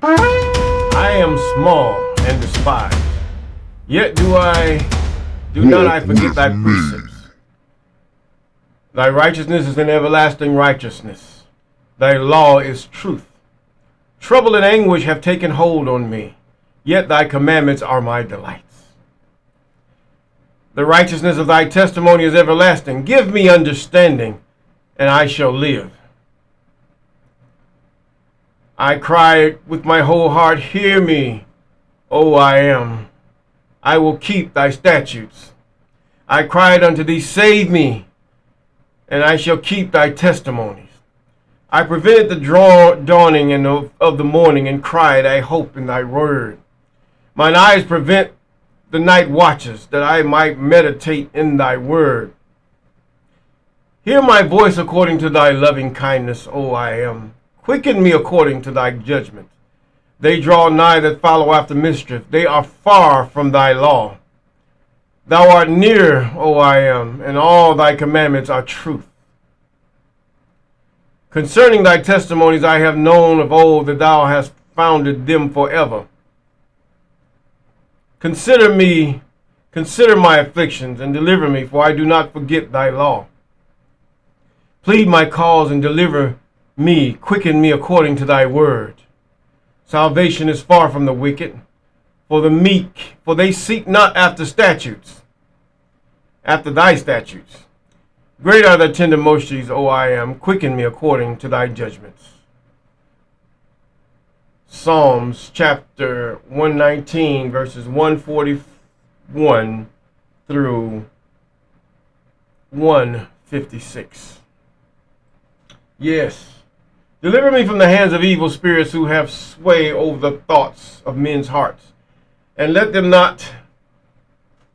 I am small and despised, yet do not I forget thy precepts. Thy righteousness is an everlasting righteousness. Thy law is truth. Trouble and anguish have taken hold on me, yet thy commandments are my delights. The righteousness of thy testimony is everlasting. Give me understanding, and I shall live. I cried with my whole heart, hear me, O I am. I will keep thy statutes. I cried unto thee, save me, and I shall keep thy testimonies. I prevented the dawning of the morning, and cried, I hope in thy word. Mine eyes prevent the night watches, that I might meditate in thy word. Hear my voice according to thy loving kindness, O I am. Quicken me according to thy judgment. They draw nigh that follow after mischief. They are far from thy law. Thou art near, O I am, and all thy commandments are truth. Concerning thy testimonies I have known of old, that thou hast founded them forever. Consider my afflictions, and deliver me, for I do not forget thy law. Plead my cause and deliver me, quicken me according to thy word. Salvation is far from the wicked, for the meek, for they seek not after thy statutes. Great are thy tender mercies, O I am. Quicken me according to thy judgments. Psalms chapter 119, verses 141 through 156. Yes. Deliver me from the hands of evil spirits who have sway over the thoughts of men's hearts, and let them not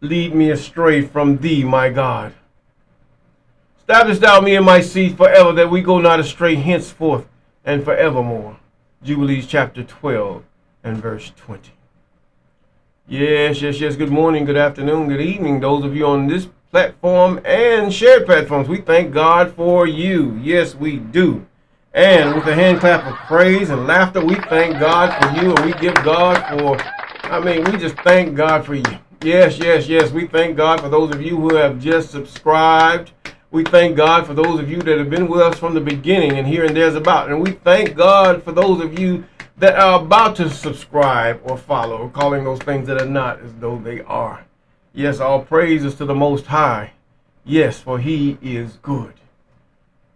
lead me astray from thee, my God. Establish thou me in my seed forever, that we go not astray henceforth and forevermore. Jubilees chapter 12 and verse 20. Yes. Good morning, good afternoon, good evening, those of you on this platform and shared platforms. We thank God for you. Yes, we do. And with a hand clap of praise and laughter, we thank God for you, and we give God we just thank God for you. Yes. We thank God for those of you who have just subscribed. We thank God for those of you that have been with us from the beginning and here and there's about. And we thank God for those of you that are about to subscribe or follow, calling those things that are not as though they are. Yes, all praises to the Most High. Yes, for he is good.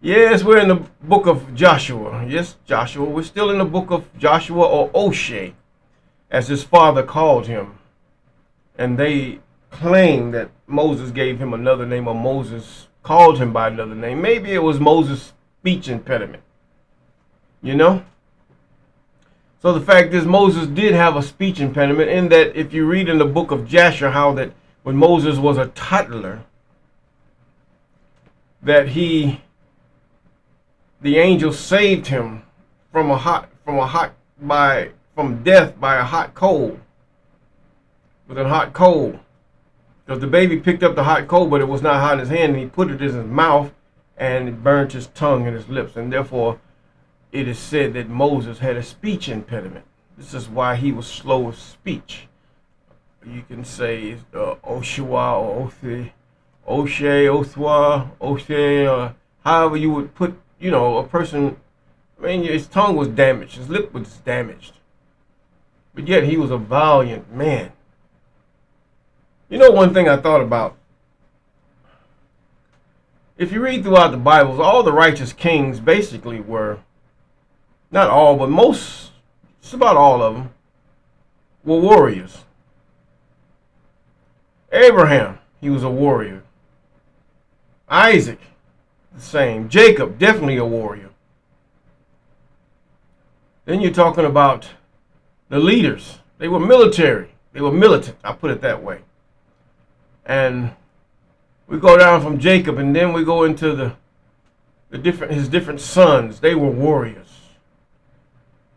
Yes, we're in the book of Joshua. Yes, Joshua. We're still in the book of Joshua, or Oshea, as his father called him. And they claim that Moses gave him another name, or Moses called him by another name. Maybe it was Moses' speech impediment. You know? So the fact is, Moses did have a speech impediment, in that if you read in the book of Joshua how that when Moses was a toddler, that the angel saved him from death by a hot coal. With a hot coal. Because the baby picked up the hot coal, but it was not hot in his hand, and he put it in his mouth, and it burned his tongue and his lips. And therefore, it is said that Moses had a speech impediment. This is why he was slow of speech. You can say Oshea or Oshea, however you would put, a person. His tongue was damaged, his lip was damaged, but yet he was a valiant man. One thing I thought about, if you read throughout the Bibles, all the righteous kings basically were, not all, but most, just about all of them, were warriors. Abraham, he was a warrior. Isaac, the same. Jacob, definitely a warrior. Then you're talking about the leaders. They were military. They were militant, I'll put it that way. And we go down from Jacob, and then we go into his different sons. They were warriors.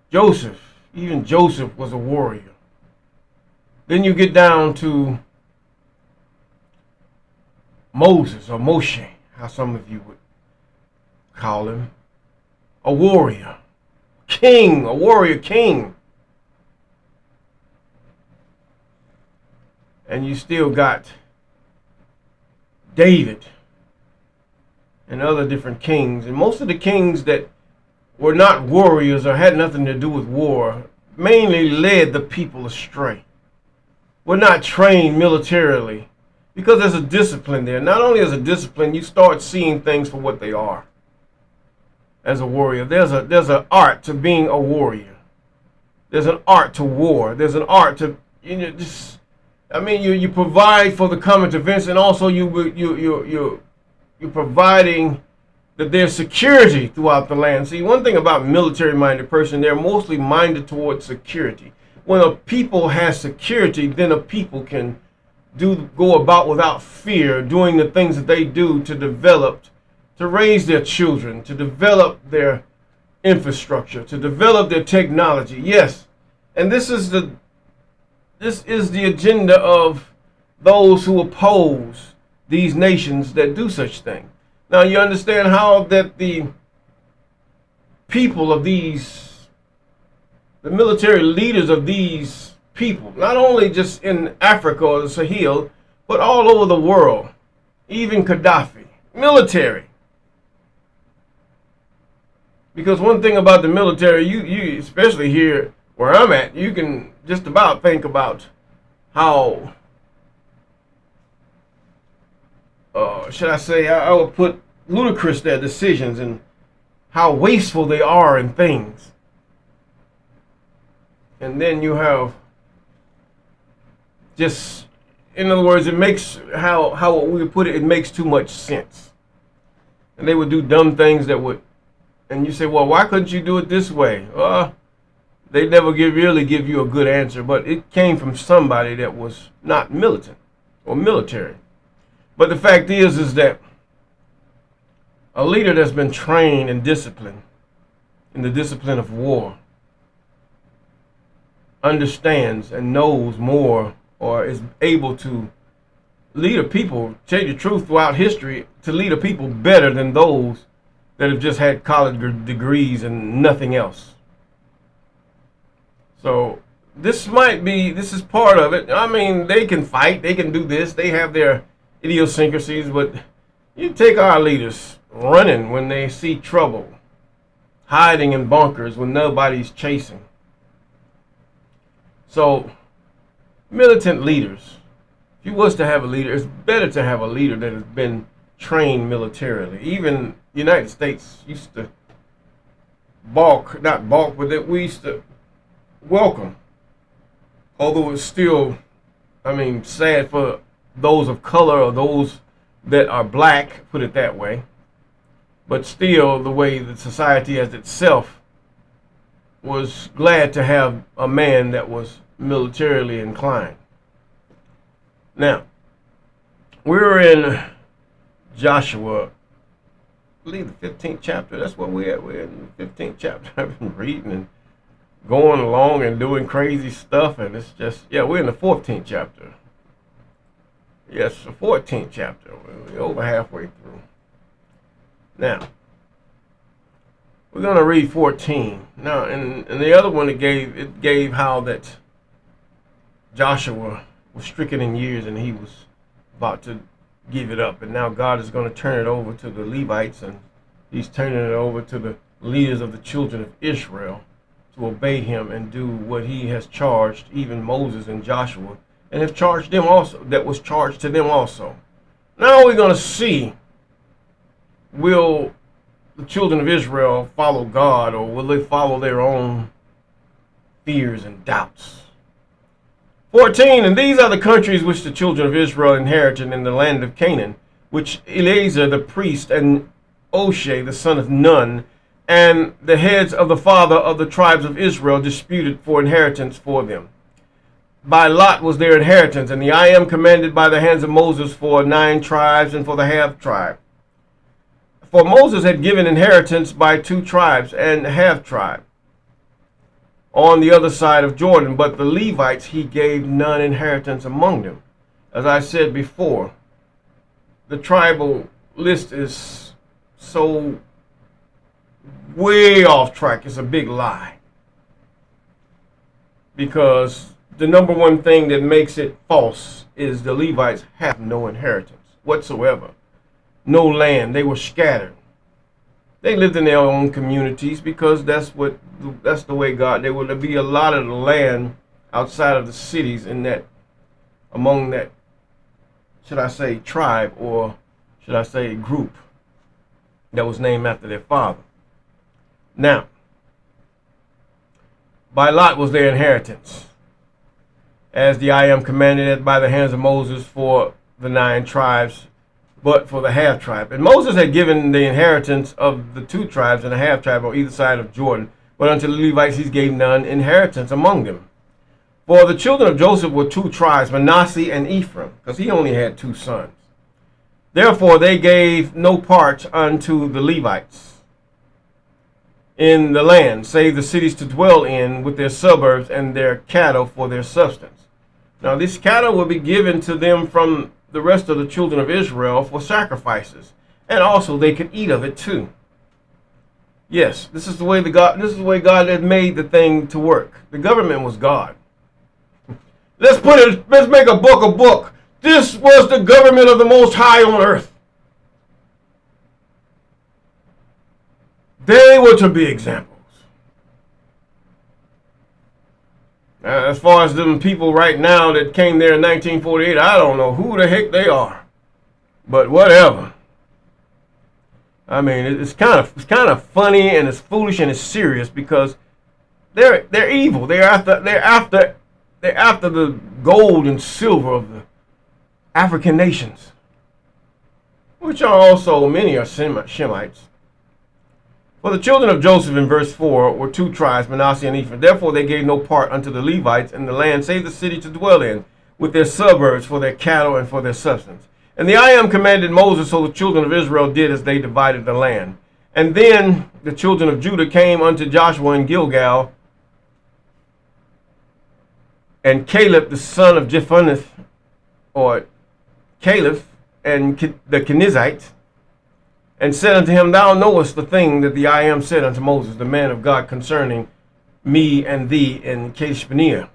Joseph, even Joseph was a warrior. Then you get down to Moses, or Moshe, how some of you would call him. A warrior. King, a warrior king. And you still got David and other different kings. And most of the kings that were not warriors or had nothing to do with war mainly led the people astray. Were not trained militarily, because there's a discipline there. Not only is a discipline, you start seeing things for what they are. As a warrior, there's an art to being a warrior. There's an art to war. There's an art to you provide for the current events, and also you're providing that there's security throughout the land. See, one thing about military-minded person, they're mostly minded towards security. When a people has security, then a people can go about without fear, doing the things that they do to raise their children, to develop their infrastructure, to develop their technology. Yes, and this is the agenda of those who oppose these nations that do such things. Now you understand how that the people of the military leaders of these people, not only just in Africa or the Sahel, but all over the world, even Gaddafi, military. Because one thing about the military, you especially here where I'm at, you can just about think about how, should I say, I would put ludicrous their decisions and how wasteful they are in things. And then you have just, in other words, it makes, how we would put it, it makes too much sense. And they would do dumb things that would, and you say, well, why couldn't you do it this way? They never really give you a good answer, but it came from somebody that was not militant or military. But the fact is that a leader that's been trained and disciplined in the discipline of war understands and knows more, or is able to lead a people, tell you the truth, throughout history, to lead a people better than those that have just had college degrees and nothing else. So this is part of it. I mean, they can fight, they can do this, they have their idiosyncrasies, but you take our leaders running when they see trouble, hiding in bunkers when nobody's chasing. So militant leaders, if you was to have a leader, it's better to have a leader that has been trained militarily. Even the United States used to not balk, but that we used to welcome. Although it's still, sad for those of color or those that are black, put it that way. But still, the way the society as itself was glad to have a man that was militarily inclined. Now, we're in Joshua, I believe the 15th chapter. That's where we're at. We're in the 15th chapter. I've been reading and going along and doing crazy stuff, and it's just, we're in the 14th chapter. Yes, the 14th chapter. We're over halfway through. Now, we're going to read 14. Now, and the other one it gave how that Joshua was stricken in years and he was about to give it up. And now God is going to turn it over to the Levites, and he's turning it over to the leaders of the children of Israel to obey him and do what he has charged, even Moses and Joshua, and have charged them also, that was charged to them also. Now we're going to see, will the children of Israel follow God, or will they follow their own fears and doubts? 14, and these are the countries which the children of Israel inherited in the land of Canaan, which Eleazar the priest and Oshea the son of Nun, and the heads of the father of the tribes of Israel disputed for inheritance for them. By lot was their inheritance, and the I am commanded by the hands of Moses for 9 tribes and for the half tribe. For Moses had given inheritance by 2 tribes and half tribe on the other side of Jordan, but the Levites he gave none inheritance among them. As I said before, the tribal list is so way off track. It's a big lie, because the number one thing that makes it false is the Levites have no inheritance whatsoever, no land. They were scattered. They lived in their own communities because that's the way God. There would be a lot of the land outside of the cities in that, among that, should I say, tribe, or should I say group that was named after their father. Now, by lot was their inheritance, as the I am commanded it by the hands of Moses for the 9 tribes, but for the half tribe. And Moses had given the inheritance of the 2 tribes and a half tribe on either side of Jordan, but unto the Levites he gave none inheritance among them. For the children of Joseph were 2 tribes, Manasseh and Ephraim, because he only had 2 sons. Therefore they gave no part unto the Levites in the land, save the cities to dwell in with their suburbs and their cattle for their substance. Now this cattle will be given to them from the rest of the children of Israel for sacrifices, and also they could eat of it too. Yes, this is the way God had made the thing to work. The government was God. Let's make a book. This was the government of the Most High on earth. They were to be examples. As far as them people right now that came there in 1948, I don't know who the heck they are, but whatever. I mean, it's kind of funny, and it's foolish, and it's serious, because they're evil. They're after the gold and silver of the African nations, which are also many are Shemites. For the children of Joseph in verse 4 were 2 tribes, Manasseh and Ephraim. Therefore they gave no part unto the Levites in the land, save the city to dwell in, with their suburbs for their cattle and for their substance. And the I am commanded Moses, so the children of Israel did as they divided the land. And then the children of Judah came unto Joshua in Gilgal, and Caleb the son of Jephunneh, or Caleb, and the Kenizzite, and said unto him, Thou knowest the thing that the I am said unto Moses, the man of God, concerning me and thee in Kadesh Barnea.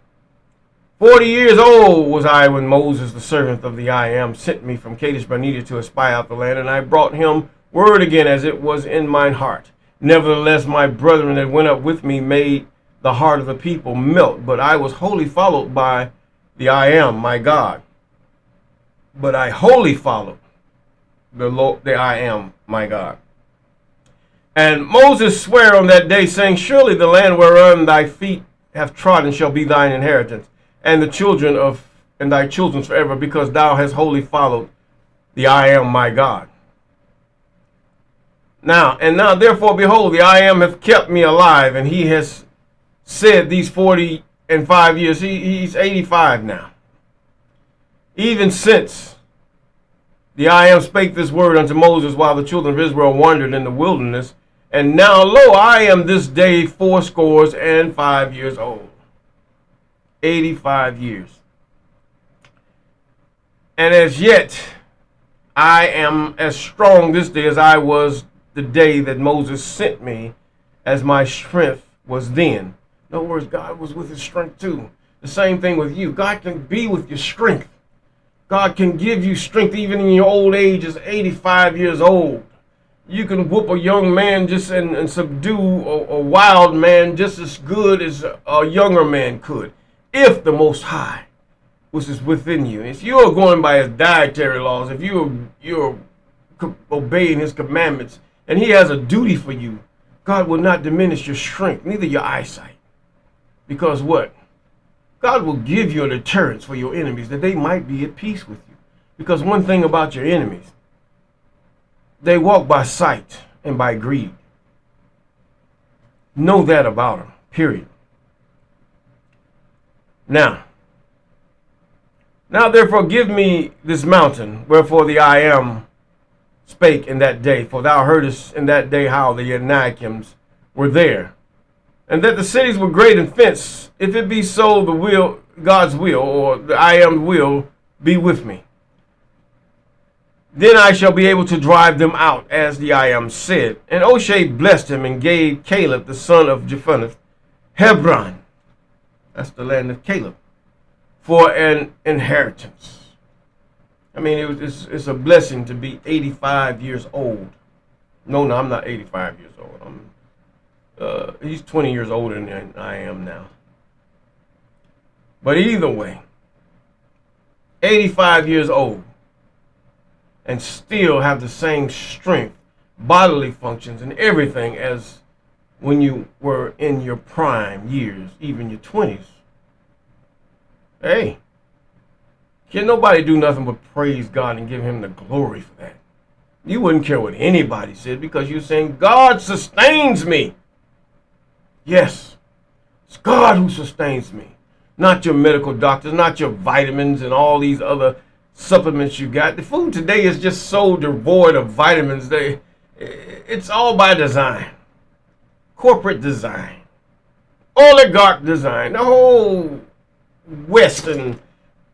40 years old was I when Moses, the servant of the I am, sent me from Kadesh Barnea to espy out the land, and I brought him word again as it was in mine heart. Nevertheless, my brethren that went up with me made the heart of the people melt, but I was wholly followed by the I am, my God. But I wholly followed the Lord, the I am, my God. And Moses sware on that day, saying, Surely the land whereon thy feet have trodden shall be thine inheritance, and thy children's forever, because thou hast wholly followed the I am, my God. Now therefore, behold, the I am hath kept me alive, and he has said these 45 years, he's 85 now, even since the I am spake this word unto Moses while the children of Israel wandered in the wilderness. And now, lo, I am this day 85 years old. 85 years. And as yet, I am as strong this day as I was the day that Moses sent me, as my strength was then. In other words, God was with his strength too. The same thing with you. God can be with your strength. God can give you strength even in your old age as 85 years old. You can whoop a young man just and subdue a wild man just as good as a younger man could, if the Most High was within you. If you are going by his dietary laws, if you're obeying his commandments, and he has a duty for you, God will not diminish your strength, neither your eyesight. Because what? God will give you a deterrence for your enemies, that they might be at peace with you. Because one thing about your enemies, they walk by sight and by greed. Know that about them, period. Now therefore give me this mountain, wherefore the I am spake in that day. For thou heardest in that day how the Anakims were there, and that the cities were great and fenced. If it be so, the will, God's will, or the I am will, be with me. Then I shall be able to drive them out, as the I am said. And Oshea blessed him, and gave Caleb, the son of Jephunneh, Hebron. That's the land of Caleb. for an inheritance. I mean, it's a blessing to be 85 years old. No, I'm not 85 years old. He's 20 years older than I am now. But either way, 85 years old and still have the same strength, bodily functions, and everything as when you were in your prime years, even your 20s. Hey, can nobody do nothing but praise God and give him the glory for that? You wouldn't care what anybody said because you're saying, God sustains me. Yes, it's God who sustains me. Not your medical doctors, not your vitamins and all these other supplements you got. The food today is just so devoid of vitamins. It's all by design. Corporate design. Oligarch design. The whole Western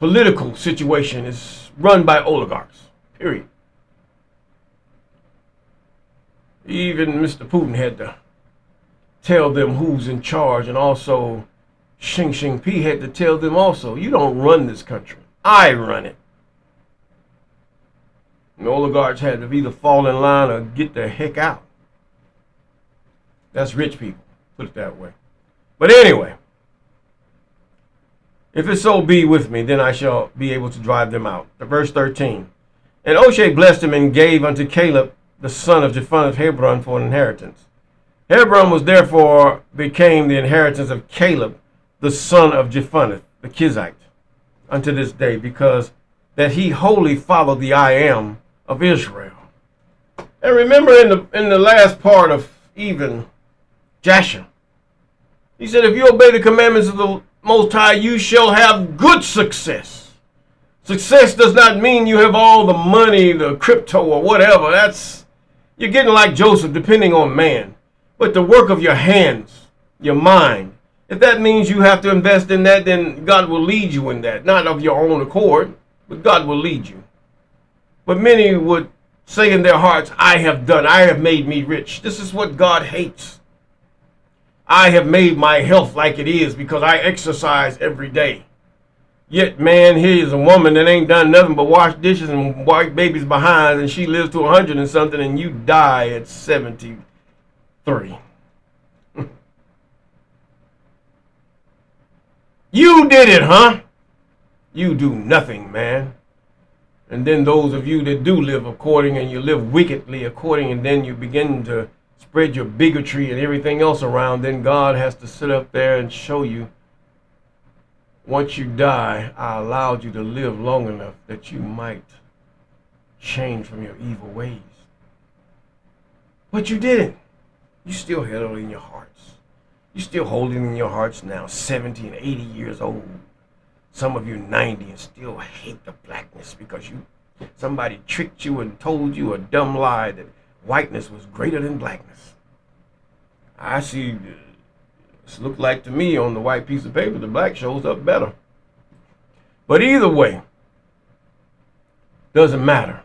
political situation is run by oligarchs. Period. Even Mr. Putin had to tell them who's in charge, and also Xi Jinping had to tell them also, you don't run this country. I run it. And the oligarchs had to either fall in line or get the heck out. That's rich people, put it that way. But anyway, if it so be with me, then I shall be able to drive them out. Verse 13. And Oshea blessed him and gave unto Calib, the son of Jephunneh of Hebron, for an inheritance. Hebron was therefore became the inheritance of Calib, the son of Jephunneh, the Kizite, unto this day, because that he wholly followed the I am of Israel. And remember in the last part of even Jasher, he said, if you obey the commandments of the Most High, you shall have good success. Success does not mean you have all the money, the crypto or whatever. You're getting like Joseph, depending on man. But the work of your hands, your mind, if that means you have to invest in that, then God will lead you in that. Not of your own accord, but God will lead you. But many would say in their hearts, I have made me rich. This is what God hates. I have made my health like it is because I exercise every day. Yet, man, here's a woman that ain't done nothing but wash dishes and wipe babies behind, and she lives to 100 and something, and you die at 73. You did it, huh? You do nothing, man. And then those of you that do live according, and you live wickedly according, and then you begin to spread your bigotry and everything else around, then God has to sit up there and show you, once you die, I allowed you to live long enough that you might change from your evil ways. But you didn't. You still held it in your hearts. You still hold it in your hearts now, 70 and 80 years old. Some of you 90 and still hate the blackness because somebody tricked you and told you a dumb lie that whiteness was greater than blackness. I see, it looked like to me on the white piece of paper, the black shows up better. But either way, doesn't matter.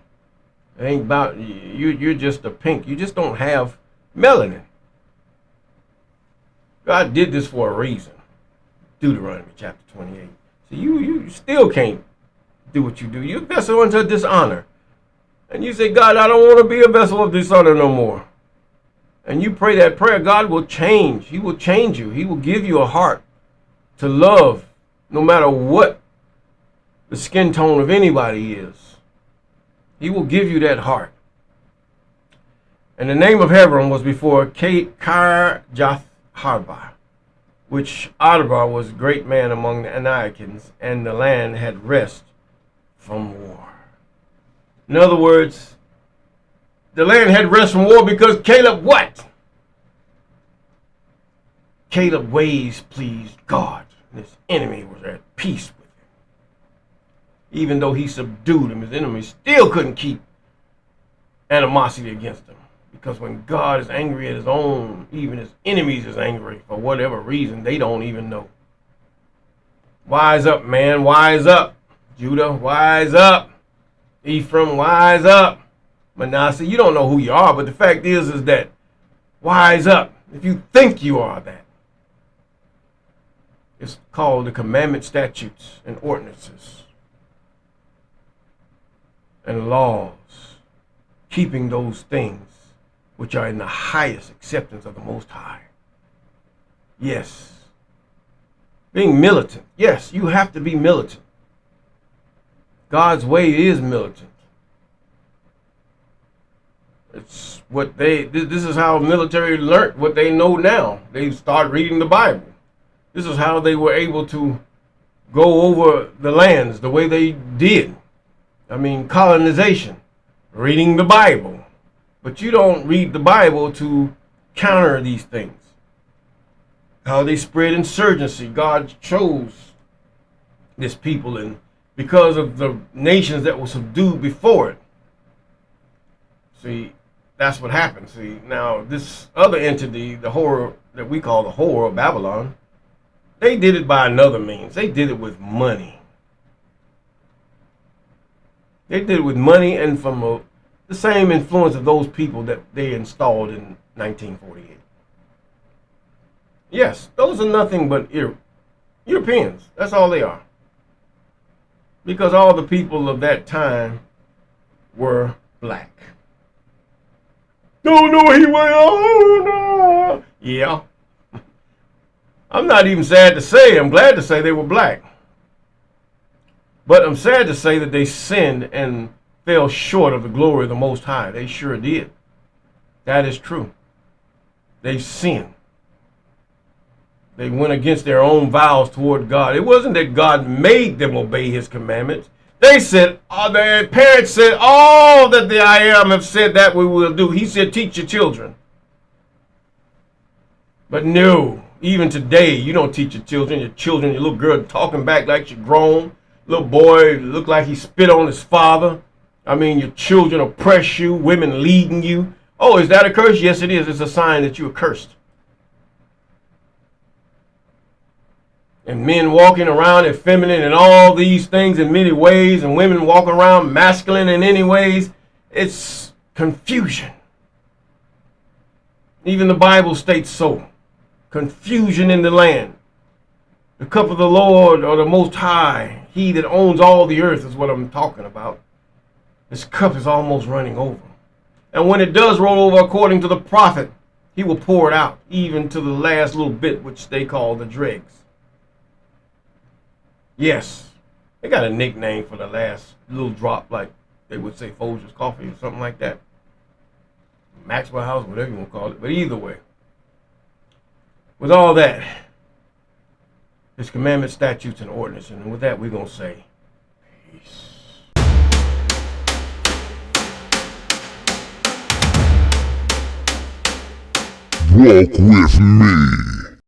It ain't about, you're just a pink. You just don't have melanin. God did this for a reason. Deuteronomy chapter 28. So you still can't do what you do. You're a vessel unto dishonor. And you say, God, I don't want to be a vessel of dishonor no more. And you pray that prayer, God will change. He will change you. He will give you a heart to love no matter what the skin tone of anybody is. He will give you that heart. And the name of Hebron was before Kirjath Arba, which Arba was a great man among the Anakians, and the land had rest from war. In other words, the land had rest from war because Caleb what? Caleb's ways pleased God. And his enemy was at peace with him. Even though he subdued him, his enemy still couldn't keep animosity against him. Because when God is angry at his own, even his enemies is angry for whatever reason they don't even know. Wise up, man. Wise up. Judah, wise up. Ephraim, wise up. Manasseh, you don't know who you are, but the fact is that wise up if you think you are that. It's called the commandment, statutes, and ordinances, and laws, keeping those things which are in the highest acceptance of the Most High. Yes. Being militant. Yes, you have to be militant. God's way is militant. It's what this is how military learned what they know now. They start reading the Bible. This is how they were able to go over the lands the way they did. I mean, colonization, reading the Bible. But you don't read the Bible to counter these things. How they spread insurgency. God chose this people, and because of the nations that were subdued before it. See, that's what happened. See, now this other entity, the horror that we call the whore of Babylon, they did it by another means. They did it with money. They did it with money and from the same influence of those people that they installed in 1948. Yes, those are nothing but Europeans. That's all they are. Because all the people of that time were black. Don't know he went. Oh, no. Yeah. I'm not even sad to say. I'm glad to say they were black. But I'm sad to say that they sinned and fell short of the glory of the Most High. They sure did. That is true. They sinned. They went against their own vows toward God. It wasn't that God made them obey his commandments. They said, their parents said, all that the I am have said that we will do. He said, teach your children. But no, even today, you don't teach your children, your little girl talking back like she's grown. Little boy look like he spit on his father. I mean, your children oppress you, women leading you. Oh, is that a curse? Yes, it is. It's a sign that you are cursed. And men walking around effeminate and all these things in many ways, and women walking around masculine in any ways. It's confusion. Even the Bible states so. Confusion in the land. The cup of the Lord, or the Most High, he that owns all the earth, is what I'm talking about. This cup is almost running over. And when it does roll over according to the prophet, he will pour it out, even to the last little bit, which they call the dregs. Yes, they got a nickname for the last little drop, like they would say Folgers coffee or something like that. Maxwell House, whatever you want to call it. But either way, with all that, his commandments, statutes, and ordinances. And with that, we're going to say, peace. Walk with me.